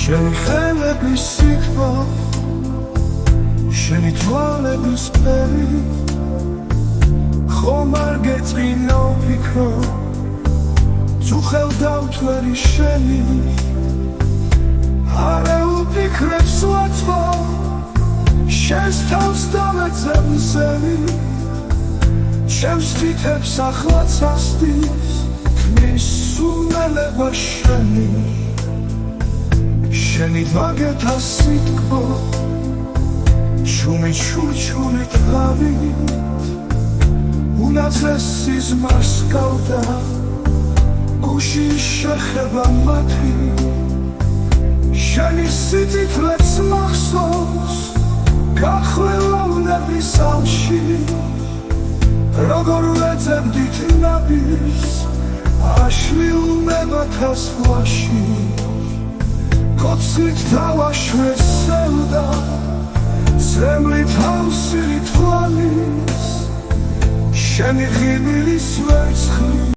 შენი ხელების სიკვდილი, შენი თვალების ფერი, ხომ არ გეწყინო ვიქრო, თუ ხელდავთვერი შენი, არა უფიქრებს ვაწყო, შენს თავს დავეძებ მზები, ჩემს თითებს ახლაც ასდის, ქმნის სულელება შენი, შენი ვაგეთა სიტყვა, ჩუმი თვალით, უნაცესი ზმას გავდა, გუში შეხება მათი, შენი სიცითლეც მახსოვს, გახველოვნების ალში, როგორ ვეძებდით ნაბის, აშლიულმებათა ზღვაში, კოცით დავაშვეს სევდა, ზემლით ავსირით თვალის, შენი ღიმილის ვერცხლი.